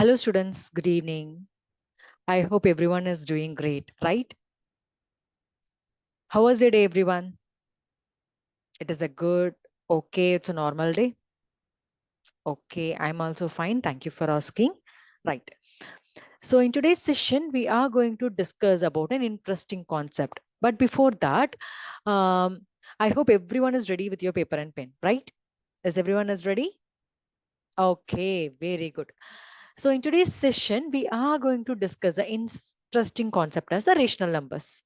Hello students, good evening. I hope everyone is doing great, right? How was your day, everyone? It is a good, okay, it's a normal day. Okay, I'm also fine. Thank you for asking. Right. So in today's session, we are going to discuss about an interesting concept. But before that, um, I hope everyone is ready with your paper and pen, right? Is everyone is ready? Okay, very good. So in today's session, we are going to discuss an interesting concept as the rational numbers.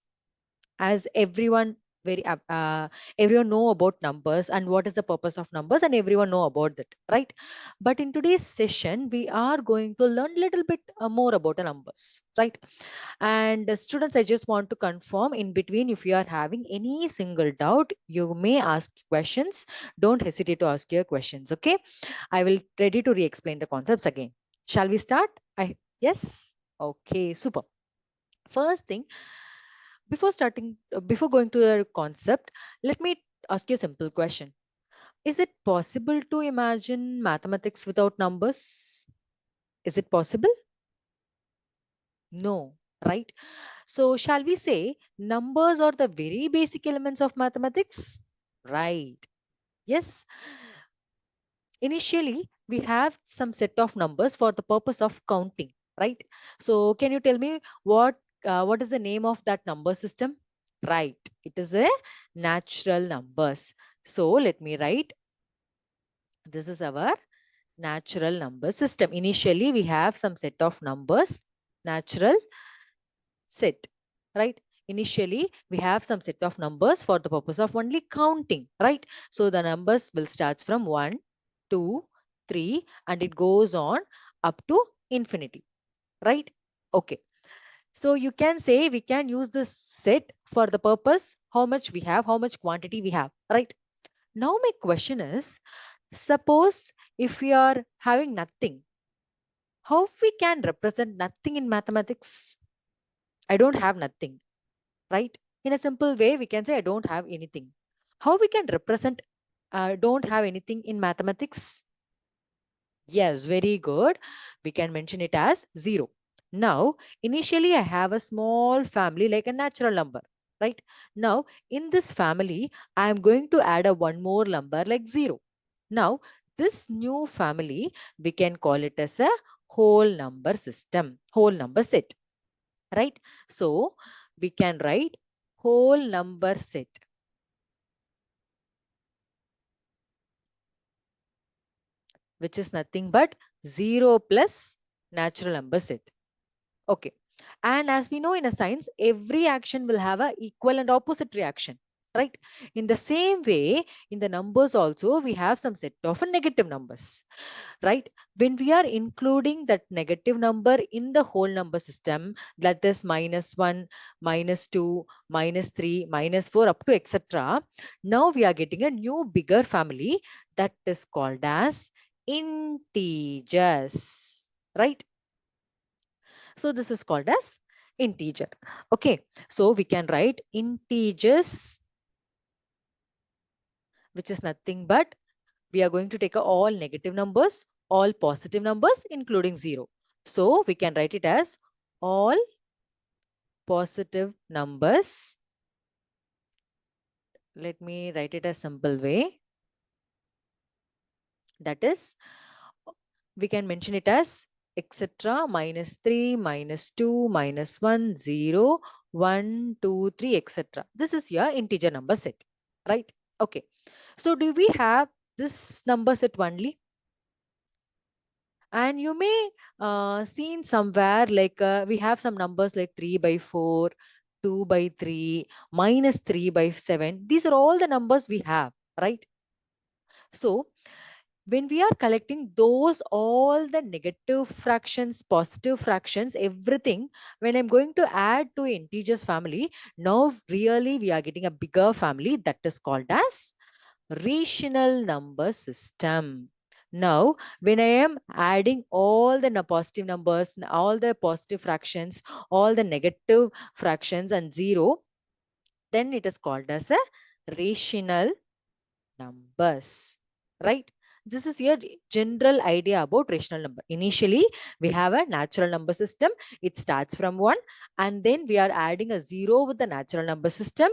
As everyone know about numbers and what is the purpose of numbers, and everyone know about that, right? But in today's session we are going to learn a little bit more about the numbers, right? And students, I just want to confirm in between, if you are having any single doubt, you may ask questions. Don't hesitate to ask your questions. Okay, I will ready to re-explain the concepts again. Shall we start? Yes. Okay, super. First thing, before going to the concept, let me ask you a simple question. Is it possible to imagine mathematics without numbers? Is it possible? No, right? So shall we say numbers are the very basic elements of mathematics? Right. Yes. Initially, we have some set of numbers for the purpose of counting, right? So can you tell me what is the name of that number system? Right. It is a natural numbers. So let me write. This is our natural number system. Initially, we have some set of numbers, natural set, right? Initially, we have some set of numbers for the purpose of only counting, right? So the numbers will start from 1, 2, 3, and it goes on up to infinity, right? Okay. So you can say we can use this set for the purpose how much we have, how much quantity we have, right? Now my question is, suppose if we are having nothing, how we can represent nothing in mathematics? I don't have nothing, right? In a simple way, we can say I don't have anything. How we can represent don't have anything in mathematics? Yes, very good. We can mention it as 0. Now, initially I have a small family like a natural number, right? Now, in this family, I am going to add a one more number like 0. Now, this new family, we can call it as a whole number system, whole number set, right? So, we can write whole number set, which is nothing but 0 plus natural number set. Okay. And as we know in a science, every action will have a equal and opposite reaction, right? In the same way, in the numbers also, we have some set of negative numbers, right? When we are including that negative number in the whole number system, that is -1, -2, -3, -4, up to etc. Now we are getting a new bigger family that is called as integers, right? So this is called as integer. Okay. So we can write integers, which is nothing but we are going to take all negative numbers, all positive numbers, including 0. So we can write it as all positive numbers. Let me write it a simple way. That is, we can mention it as etc. -3, -2, -1, 0, 1, 2, 3, etc. This is your integer number set, right? Okay. So do we have this number set only? And you may seen somewhere like we have some numbers like 3 by 4, 2 by 3, -3 by 7. These are all the numbers we have, right? So when we are collecting those all the negative fractions, positive fractions, everything, when I'm going to add to integers family, now really we are getting a bigger family that is called as rational number system. Now, when I am adding all the positive numbers, all the positive fractions, all the negative fractions and 0, then it is called as a rational numbers, right? This is your general idea about rational number. Initially, we have a natural number system. It starts from 1 and then we are adding a 0 with the natural number system.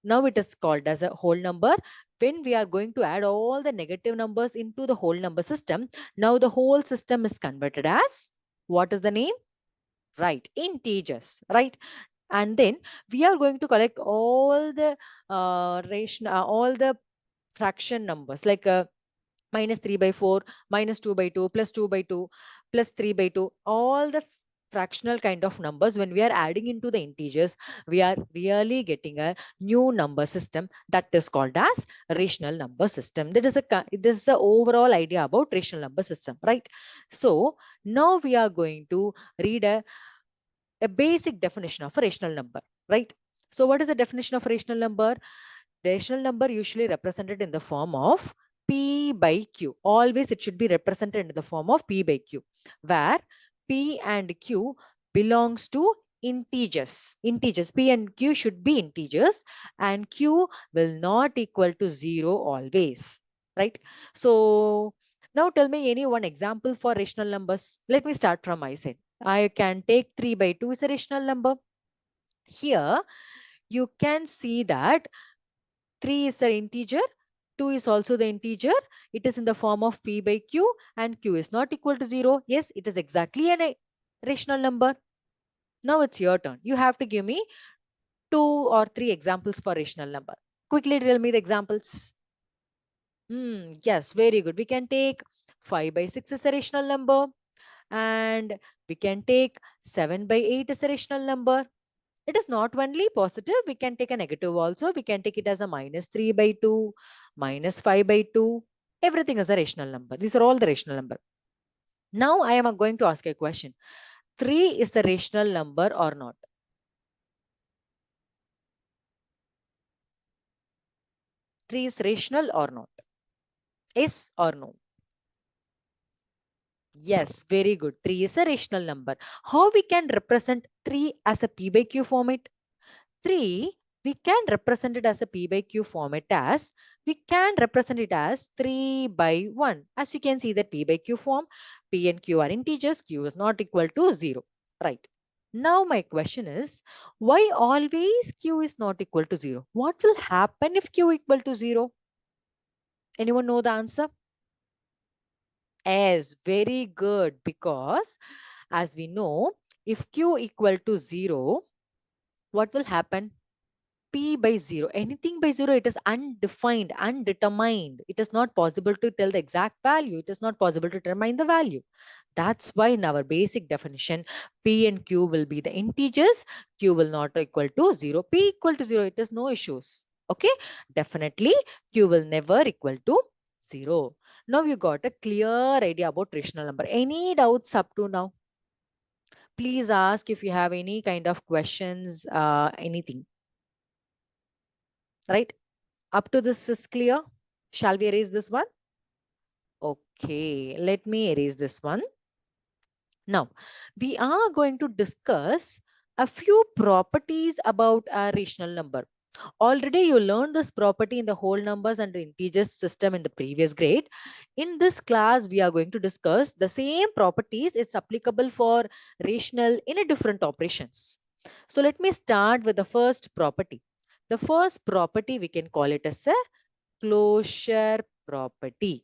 Now it is called as a whole number. When we are going to add all the negative numbers into the whole number system, now the whole system is converted as, what is the name? Right, integers, right? And then we are going to collect all the all the fraction numbers like minus 3 by 4, minus 2 by 2, plus 2 by 2, plus 3 by 2, all the fractional kind of numbers. When we are adding into the integers, we are really getting a new number system that is called as rational number system. This is the overall idea about rational number system, right? So now we are going to read a basic definition of a rational number, right? So what is the definition of rational number? Rational number usually represented in the form of P by Q. Always it should be represented in the form of P by Q, where P and Q belongs to integers. Integers. P and Q should be integers and Q will not equal to 0 always. Right? So now tell me any one example for rational numbers. Let me start from my side. I can take 3 by 2 is a rational number. Here you can see that 3 is an integer, 2 is also the integer. It is in the form of P by Q and Q is not equal to 0. Yes, it is exactly a rational number. Now it's your turn. You have to give me 2 or 3 examples for rational number. Quickly tell me the examples. Yes, very good. We can take 5 by 6 as a rational number and we can take 7 by 8 as a rational number. It is not only positive, we can take a negative also. We can take it as a minus 3 by 2, minus 5 by 2. Everything is a rational number. These are all the rational number. Now I am going to ask a question. 3 is a rational number or not? 3 is rational or not? Yes or no? Yes, very good. 3 is a rational number. How we can represent 3 as a P by Q format? 3, we can represent it as a P by Q format as, we can represent it as 3 by 1. As you can see that P by Q form, P and Q are integers, Q is not equal to 0. Right. Now my question is, why always Q is not equal to 0? What will happen if Q equal to 0? Anyone know the answer? Yes, very good. Because as we know, if Q equal to 0, what will happen? P by 0. Anything by 0, it is undefined, undetermined. It is not possible to tell the exact value. It is not possible to determine the value. That's why in our basic definition, P and Q will be the integers. Q will not equal to 0. P equal to 0, it is no issues. Okay, definitely Q will never equal to 0. Now you got a clear idea about rational number. Any doubts up to now? Please ask if you have any kind of questions, anything. Right? Up to this is clear. Shall we erase this one? Okay, let me erase this one. Now, we are going to discuss a few properties about a rational number. Already you learned this property in the whole numbers and the integers system in the previous grade. In this class, we are going to discuss the same properties. It's applicable for rational in a different operations. So let me start with the first property. The first property, we can call it as a closure property.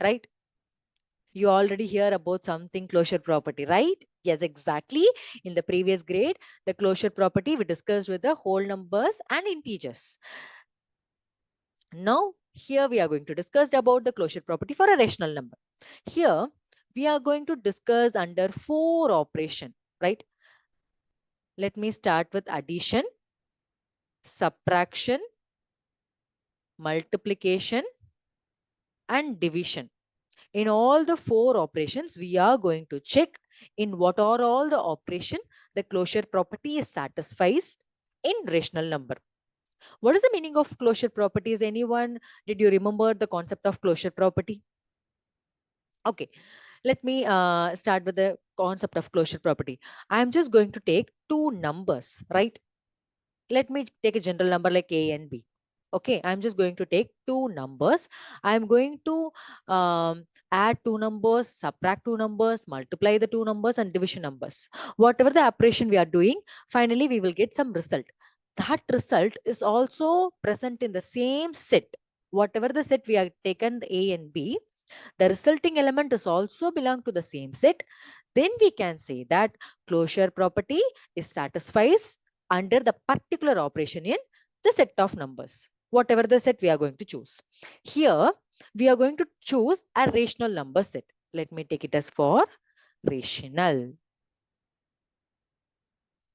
Right? You already hear about something closure property, right? Yes, exactly. In the previous grade, the closure property we discussed with the whole numbers and integers. Now, here we are going to discuss about the closure property for a rational number. Here, we are going to discuss under 4 operation, right? Let me start with addition, subtraction, multiplication, and division. In all the 4 operations, we are going to check in what are all the operation the closure property is satisfied in rational number. What is the meaning of closure properties? Anyone? Did you remember the concept of closure property? Okay, let me start with the concept of closure property. I am just going to take 2 numbers, right? let me take a general number like A and B. Okay, I'm just going to take two numbers. I'm going to add two numbers, subtract two numbers, multiply the two numbers, and division numbers. Whatever the operation we are doing, finally we will get some result. That result is also present in the same set. Whatever the set we have taken, the A and B, the resulting element is also belong to the same set. Then we can say that closure property is satisfies under the particular operation in the set of numbers, whatever the set we are going to choose. Here, we are going to choose a rational number set. Let me take it as for rational.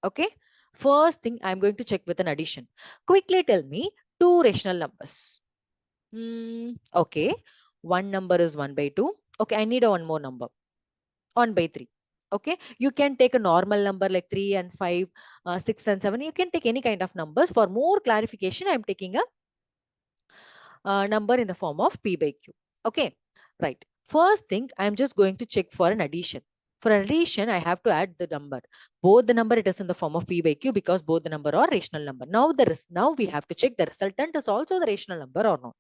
Okay. First thing, I'm going to check with an addition. Quickly tell me two rational numbers. Okay. One number is 1 by 2. Okay, I need a one more number. 1 by 3. Okay, you can take a normal number like 3 and 5, 6 and 7. You can take any kind of numbers. For more clarification, I'm taking a number in the form of P by Q. Okay, right. First thing, I'm just going to check for an addition. For an addition, I have to add the number. Both the number it is in the form of P by Q because both the number are rational number. Now we have to check the resultant is also the rational number or not.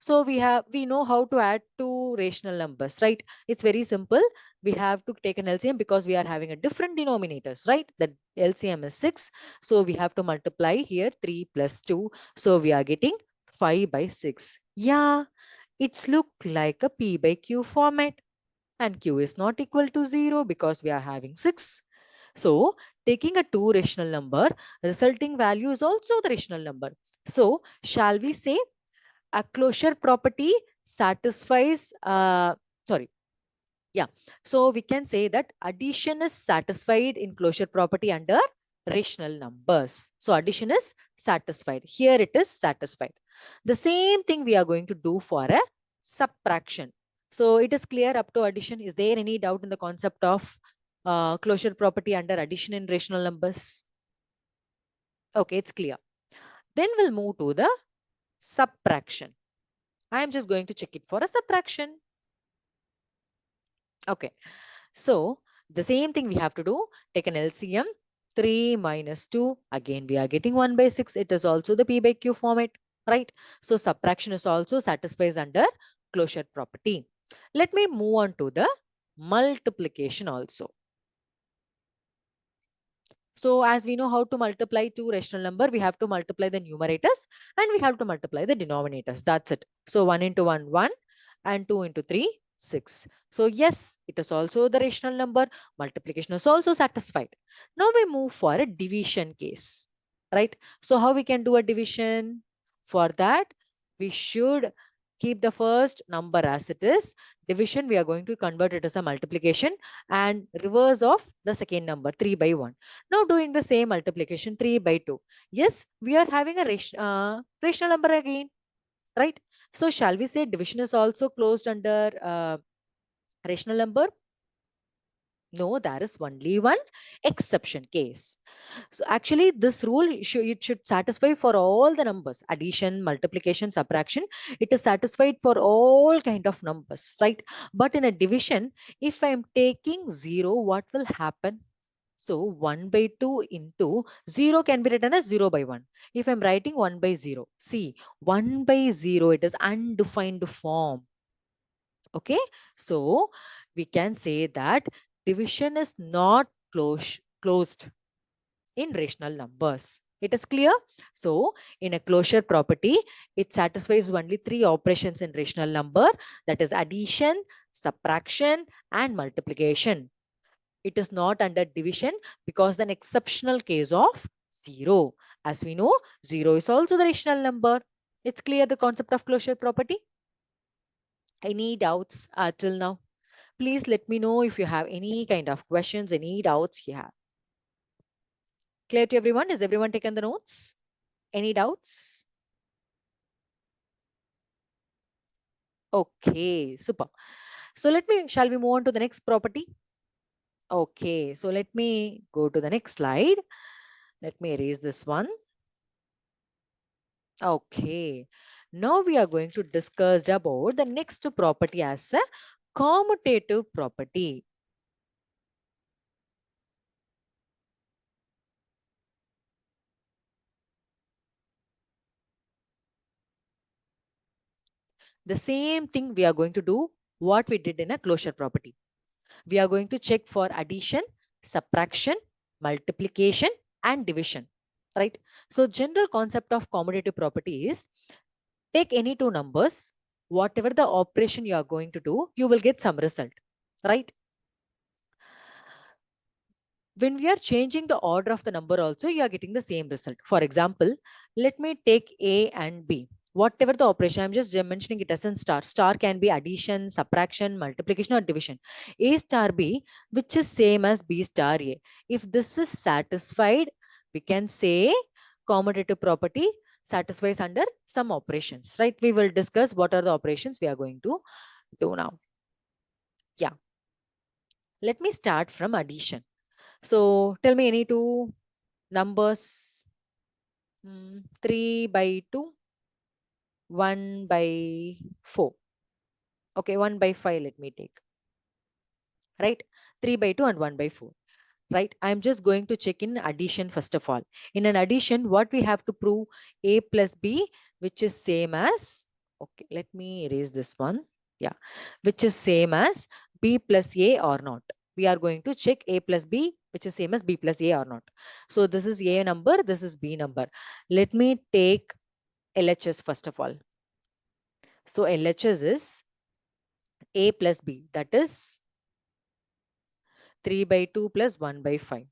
So we know how to add two rational numbers, right? It's very simple. We have to take an LCM because we are having a different denominators, right? The LCM is 6. So we have to multiply here 3 plus 2. So we are getting 5 by 6. Yeah, it's look like a P by Q format. And Q is not equal to 0 because we are having 6. So taking a two rational number, resulting value is also the rational number. So shall we say a closure property satisfies sorry yeah, so we can say that addition is satisfied in closure property under rational numbers. So addition is satisfied. Here it is satisfied. The same thing we are going to do for a subtraction. So it is clear up to addition. Is there any doubt in the concept of closure property under addition in rational numbers? Okay, it's clear. Then we'll move to the subtraction. I am just going to check it for a subtraction. Okay. So the same thing we have to do. Take an LCM. 3 minus 2. Again, we are getting 1 by 6. It is also the P by Q format, right? So subtraction is also satisfies under closure property. Let me move on to the multiplication also. So as we know how to multiply two rational number, we have to multiply the numerators and we have to multiply the denominators. That's it. So 1 into 1, 1 and 2 into 3, 6. So yes, it is also the rational number. Multiplication is also satisfied. Now we move for a division case, right? So how we can do a division? For that, we should keep the first number as it is. Division, we are going to convert it as a multiplication and reverse of the second number 3 by 1. Now doing the same multiplication 3 by 2. Yes, we are having a rational number again, right? So shall we say division is also closed under rational number? No, there is only one exception case. So actually this rule, it should satisfy for all the numbers. Addition, multiplication, subtraction. It is satisfied for all kind of numbers, right? But in a division, if I am taking 0, what will happen? So 1 by 2 into 0 can be written as 0 by 1. If I'm writing 1 by 0, see 1 by 0, it is undefined form. Okay, so we can say that division is not closed in rational numbers. It is clear. So in a closure property, it satisfies only three operations in rational number, that is addition, subtraction and multiplication. It is not under division because an exceptional case of 0. As we know, 0 is also the rational number. It's clear the concept of closure property. Any doubts till now? Please let me know if you have any kind of questions, any doubts you have. Clear to everyone? Is everyone taken the notes? Any doubts? Okay, super. So shall we move on to the next property? Okay, so let me go to the next slide. Let me erase this one. Okay, now we are going to discuss about the next property as a commutative property. The same thing we are going to do what we did in a closure property. We are going to check for addition, subtraction, multiplication, and division, right? So general concept of commutative property is take any two numbers, whatever the operation you are going to do, you will get some result, right? When we are changing the order of the number also, you are getting the same result. For example, let me take A and B. Whatever the operation, I'm just mentioning it as a star. Star can be addition, subtraction, multiplication, or division. A star B, which is same as B star A. If this is satisfied, we can say commutative property satisfies under some operations, right? We will discuss what are the operations we are going to do now. Yeah. Let me start from addition. So tell me any two numbers. 3 by 2, 1 by 4. Okay, 1 by 5 let me take. Right? 3 by 2 and 1 by 4. Right? I'm just going to check in addition first of all. In an addition, what we have to prove? A plus B, which is same as, okay, let me erase this one. Yeah, which is same as B plus A or not. We are going to check A plus B, which is same as B plus A or not. So this is A number, this is B number. Let me take LHS first of all. So LHS is A plus B, that is 3 by 2 plus 1 by 5.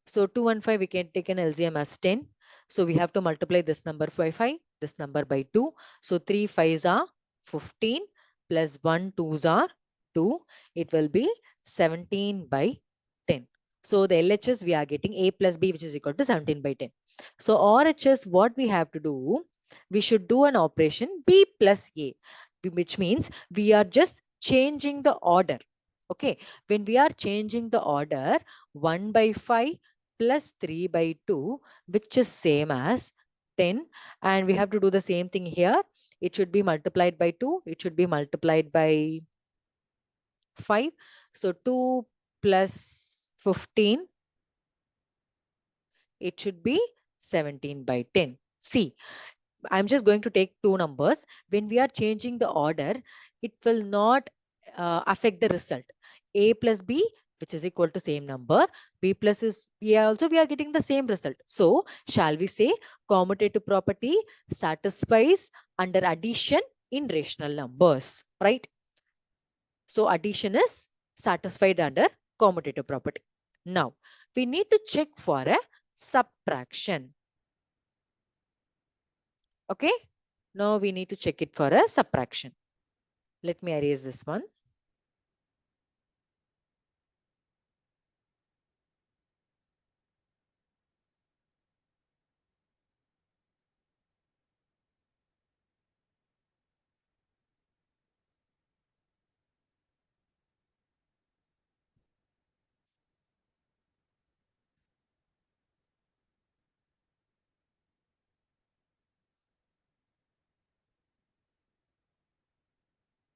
So 2 and 5, we can take an LCM as 10. So we have to multiply this number by 5, this number by 2. So 3 5s are 15 plus 1 2s are 2. It will be 17 by 10. So the LHS we are getting A plus B, which is equal to 17 by 10. So RHS, what we have to do? We should do an operation B plus A, which means we are just changing the order. Okay. When we are changing the order, 1 by 5 plus 3 by 2, which is same as 10. And we have to do the same thing here. It should be multiplied by 2. It should be multiplied by 5. So 2 plus 15, it should be 17 by 10. See, I'm just going to take two numbers. When we are changing the order, it will not affect the result. A plus B, which is equal to same number. B plus is B also, we are getting the same result. So shall we say commutative property satisfies under addition in rational numbers, right? So addition is satisfied under commutative property. Now we need to check for a subtraction. Okay. Now we need to check it for a subtraction. Let me erase this one.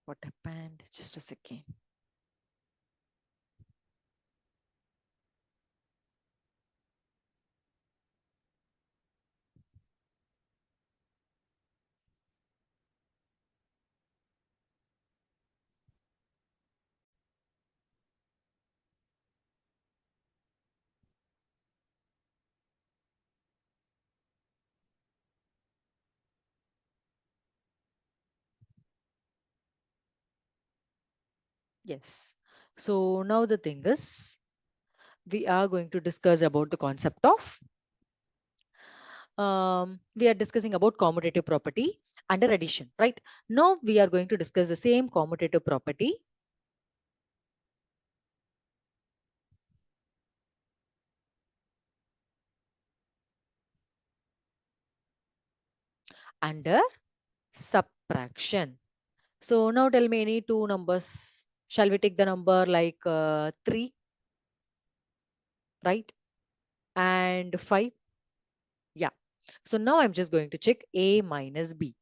What happened? Just a second. Yes. So now the thing is, we are going to discuss about the concept of, we are discussing about commutative property under addition, right? Now we are going to discuss the same commutative property under subtraction. So now tell me any two numbers. Shall we take the number like 3, right? And 5. Yeah. So now I'm just going to check A minus B.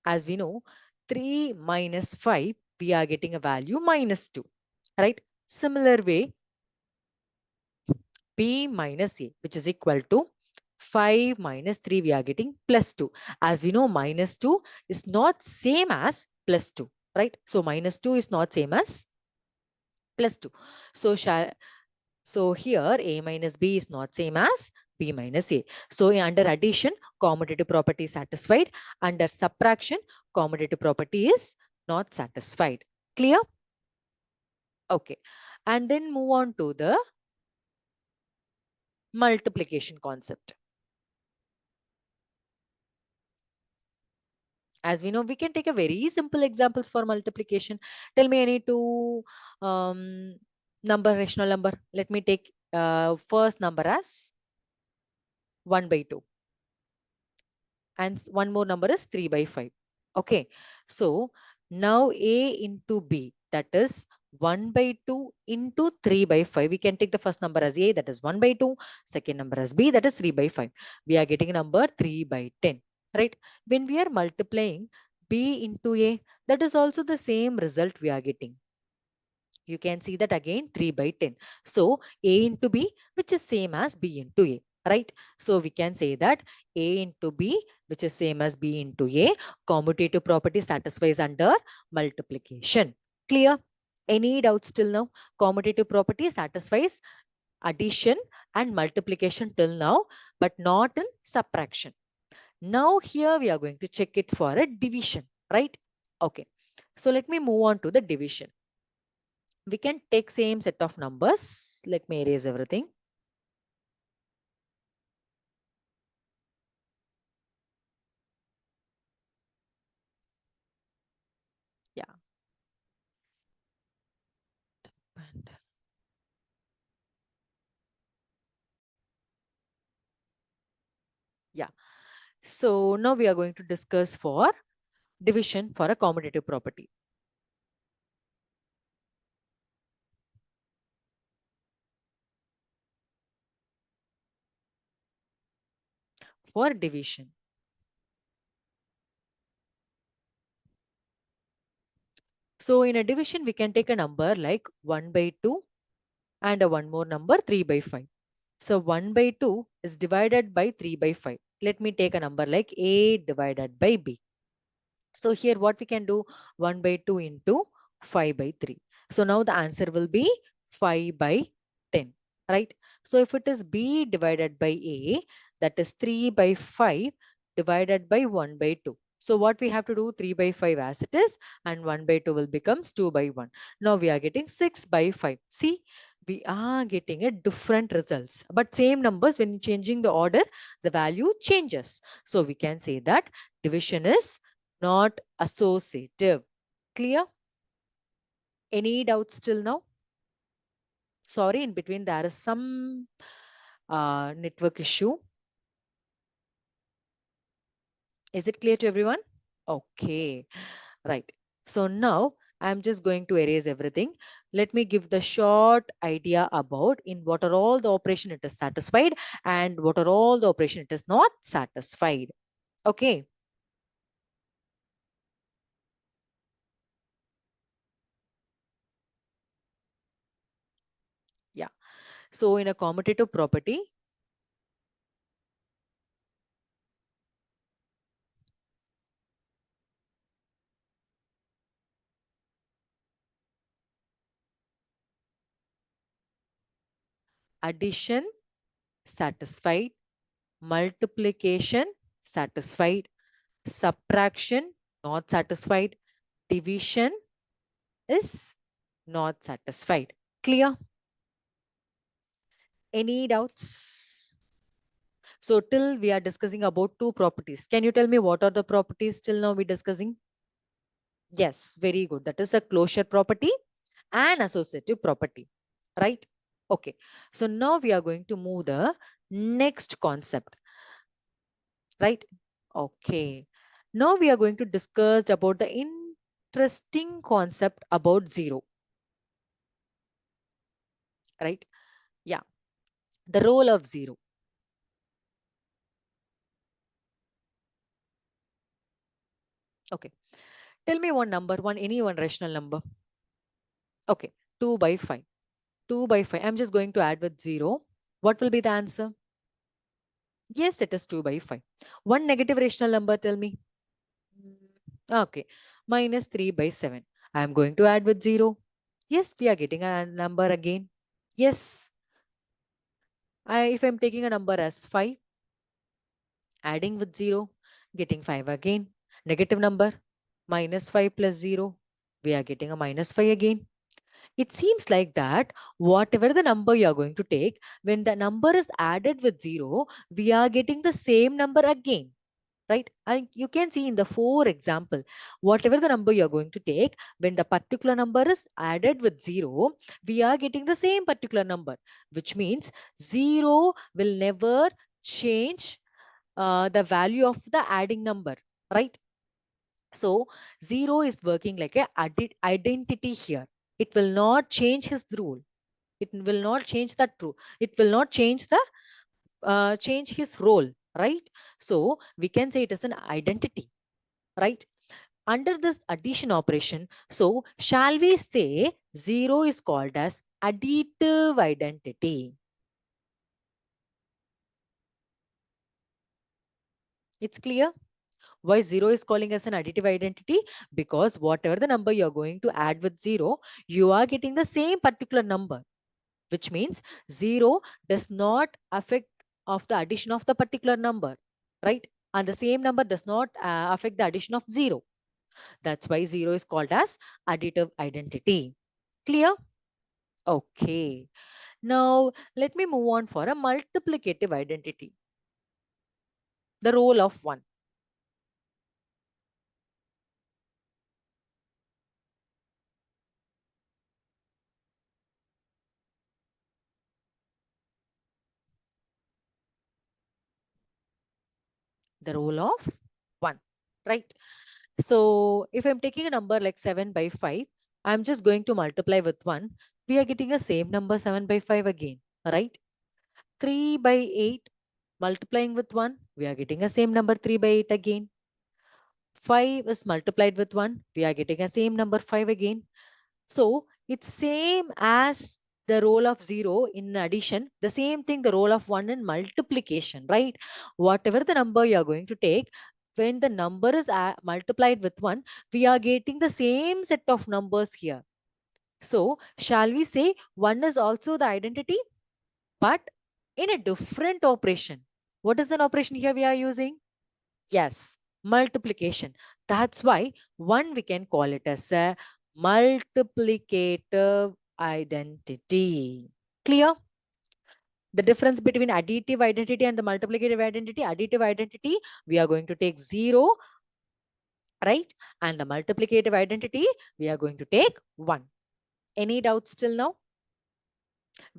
As we know, 3 minus 5, we are getting a value minus 2, right? Similar way, B minus A, which is equal to 5 minus 3, we are getting plus 2. As we know, minus 2 is not same as plus 2, right? So minus 2 is not same as plus 2. So here A minus B is not same as B minus A. So under addition, commutative property is satisfied. Under subtraction, commutative property is not satisfied. Clear? Okay. And then move on to the multiplication concept. As we know, we can take a very simple examples for multiplication. Tell me any two rational number. Let me take first number as 1 by 2. And one more number is 3 by 5. Okay. So now A into B, that is 1 by 2 into 3 by 5. We can take the first number as A, that is 1 by 2. Second number as B, that is 3 by 5. We are getting number 3 by 10. Right? When we are multiplying B into A, that is also the same result we are getting. You can see that again 3 by 10. So A into B, which is same as B into A, right? So we can say that A into B, which is same as B into A, commutative property satisfies under multiplication. Clear? Any doubts till now? Commutative property satisfies addition and multiplication till now, but not in subtraction. Now here we are going to check it for a division, right? Okay. So let me move on to the division. We can take same set of numbers. Let me erase everything. Yeah. And yeah. So now we are going to discuss for division for a commutative property. For division. So in a division, we can take a number like 1 by 2 and a one more number 3 by 5. So 1 by 2 is divided by 3 by 5. Let me take a number like A divided by B. So here what we can do, 1 by 2 into 5 by 3. So now the answer will be 5 by 10, right? So if it is B divided by A, that is 3 by 5 divided by 1 by 2. So what we have to do, 3 by 5 as it is, and 1 by 2 will becomes 2 by 1. Now we are getting 6 by 5. See, we are getting a different results, but same numbers, when changing the order, the value changes. So we can say that division is not associative. Clear? Any doubts till now? Sorry, in between there is some network issue. Is it clear to everyone? Okay, right. So now I'm just going to erase everything. Let me give the short idea about in what are all the operation it is satisfied and what are all the operation it is not satisfied. Okay. Yeah. So in a commutative property, addition satisfied, multiplication satisfied, subtraction not satisfied, division is not satisfied. Clear? Any doubts? So till we are discussing about two properties. Can you tell me what are the properties till now we discussing? Yes, very good. That is a closure property and associative property, right? Okay. So now we are going to move the next concept, right? Okay. Now we are going to discuss about the interesting concept about zero, right? Yeah. The role of zero. Okay. Tell me one number, any one rational number. Okay. 2 by 5. 2 by 5. I'm just going to add with 0. What will be the answer? Yes, it is 2 by 5. One negative rational number, tell me. Okay. minus 3 by 7. I am going to add with 0. Yes, we are getting a number again. Yes, if I'm taking a number as 5, adding with 0, getting 5 again. Negative number, minus 5 plus 0, we are getting a minus 5 again. It seems like that whatever the number you are going to take, when the number is added with 0, we are getting the same number again. Right? And you can see in the 4 example, whatever the number you are going to take, when the particular number is added with 0, we are getting the same particular number, which means 0 will never change the value of the adding number, right? So 0 is working like a identity here. It will not change his rule. It will not change that rule. It will not change the change his role, right? So we can say it is an identity, right? Under this addition operation, so shall we say 0 is called as additive identity? It's clear? Why 0 is calling as an additive identity? Because whatever the number you're going to add with 0, you are getting the same particular number, which means 0 does not affect of the addition of the particular number, right? And the same number does not affect the addition of 0. That's why 0 is called as additive identity. Clear? Okay. Now, let me move on for a multiplicative identity. The role of 1. The role of 1, right? So if I'm taking a number like 7 by 5, I'm just going to multiply with 1. We are getting a same number 7 by 5 again, right? 3 by 8, multiplying with 1, we are getting a same number 3 by 8 again. 5 is multiplied with 1, we are getting a same number 5 again. So it's same as the role of 0 in addition, the same thing, the role of 1 in multiplication, right? Whatever the number you are going to take, when the number is multiplied with 1, we are getting the same set of numbers here. So shall we say 1 is also the identity, but in a different operation? What is the operation here we are using? Yes, multiplication. That's why 1 we can call it as a multiplicative identity. Clear? The difference between additive identity and the multiplicative identity. Additive identity, we are going to take 0, right? And the multiplicative identity, we are going to take 1. Any doubts till now?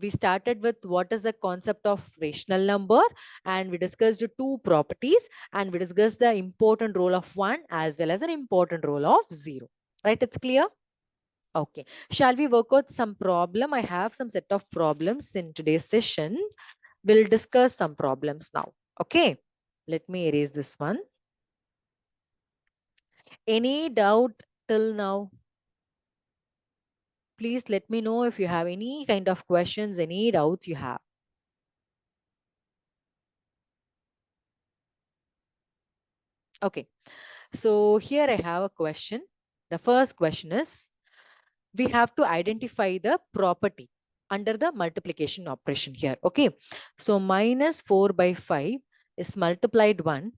We started with what is the concept of rational number, and we discussed two properties, and we discussed the important role of 1 as well as an important role of 0. Right? It's clear? Okay. Shall we work out some problem? I have some set of problems in today's session. We'll discuss some problems now. Okay. Let me erase this one. Any doubt till now? Please let me know if you have any kind of questions, any doubts you have. Okay. So here I have a question. The first question is, we have to identify the property under the multiplication operation here. Okay. So minus 4 by 5 is multiplied 1,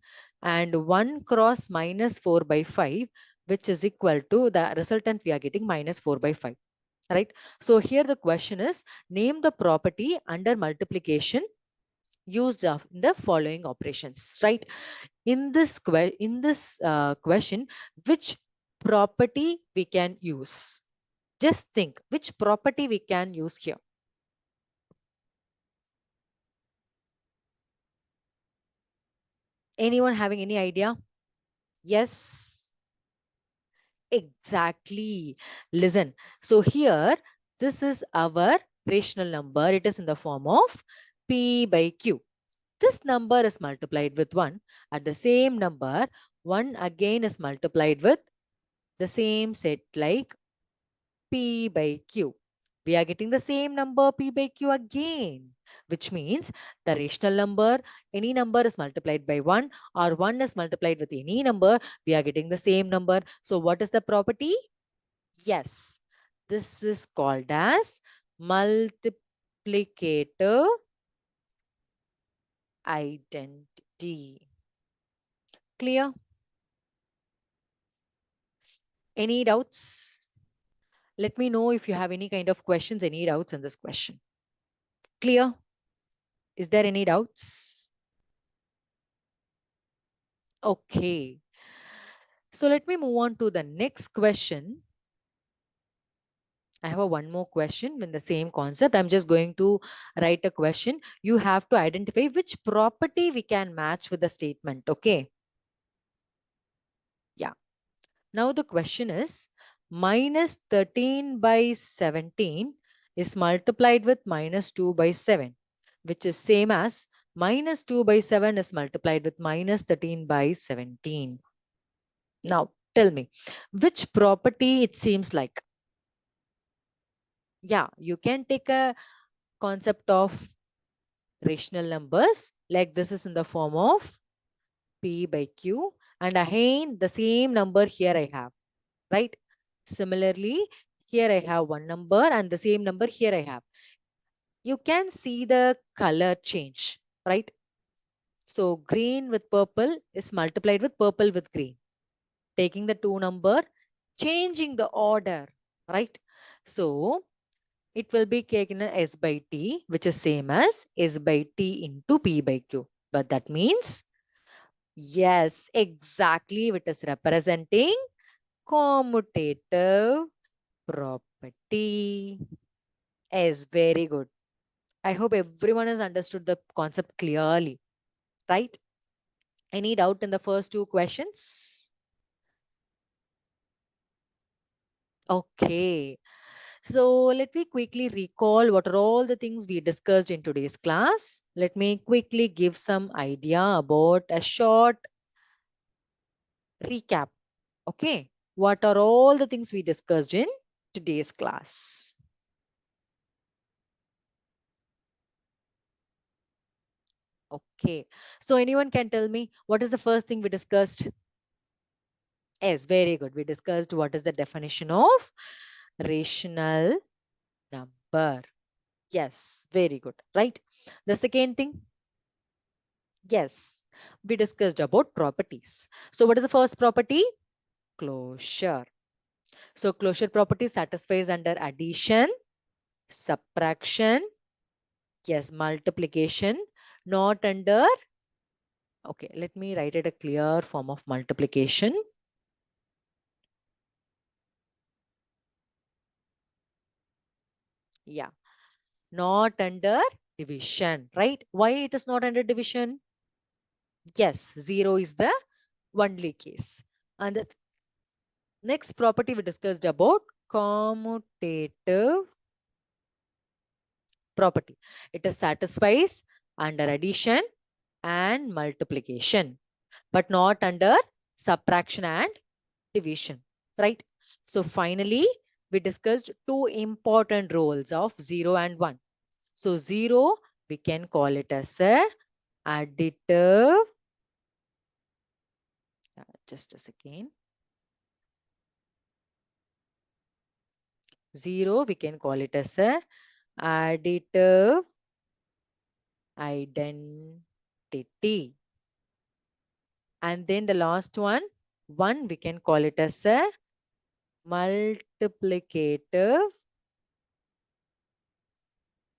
and 1 cross minus 4 by 5, which is equal to the resultant we are getting minus 4 by 5. Right. So here the question is, name the property under multiplication used of in the following operations. Right. In this question, which property we can use? Just think which property we can use here. Anyone having any idea? Yes, exactly. Listen. So here, this is our rational number. It is in the form of P by Q. This number is multiplied with 1. At the same number, 1 again is multiplied with the same set like P by Q. We are getting the same number P by Q again. which means the rational number, any number is multiplied by 1 or 1 is multiplied with any number, we are getting the same number. So what is the property? Yes, this is called as multiplicative identity. Clear? Any doubts? Let me know if you have any kind of questions, any doubts in this question. Clear? Is there any doubts? Okay. So let me move on to the next question. I have one more question in the same concept. I'm just going to write a question. You have to identify which property we can match with the statement. Okay. Yeah. Now the question is minus 13 by 17 is multiplied with minus 2 by 7, which is same as minus 2 by 7 is multiplied with minus 13 by 17. Now tell me, which property it seems like? Yeah, you can take a concept of rational numbers like this is in the form of P by Q, and again the same number here I have, right? Similarly, here I have one number and the same number here I have. You can see the color change, right? So green with purple is multiplied with purple with green. Taking the two number, changing the order, right? So it will be taken as S by T, which is same as S by T into P by Q. But that means, yes, exactly, it is representing commutative property. Yes, very good. I hope everyone has understood the concept clearly, right? Any doubt in the first two questions? Okay. So let me quickly recall what are all the things we discussed in today's class. Let me quickly give some idea about a short recap. Okay. What are all the things we discussed in today's class? Okay. So anyone can tell me what is the first thing we discussed? Yes, very good. We discussed what is the definition of rational number. Yes, very good. Right. The second thing, yes, we discussed about properties. So what is the first property? Closure. So closure property satisfies under addition, subtraction, yes, multiplication, not under, okay, let me write it a clear form of multiplication. Yeah, not under division, right? Why it is not under division? Yes, 0 is the only case. And the next property we discussed about commutative property. It is satisfies under addition and multiplication, but not under subtraction and division, right? So finally, we discussed two important roles of 0 and 1. So 0, we can call it as a additive, just a second. 0, we can call it as a additive identity. And then the last one, we can call it as a multiplicative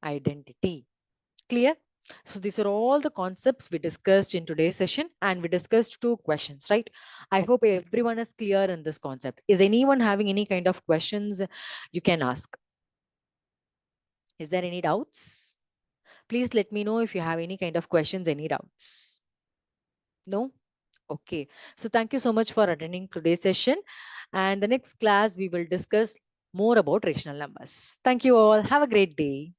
identity. Clear? So these are all the concepts we discussed in today's session, and we discussed two questions, right? I hope everyone is clear in this concept. Is anyone having any kind of questions you can ask? Is there any doubts? Please let me know if you have any kind of questions, any doubts. No? Okay. So thank you so much for attending today's session. And the next class, we will discuss more about rational numbers. Thank you all. Have a great day.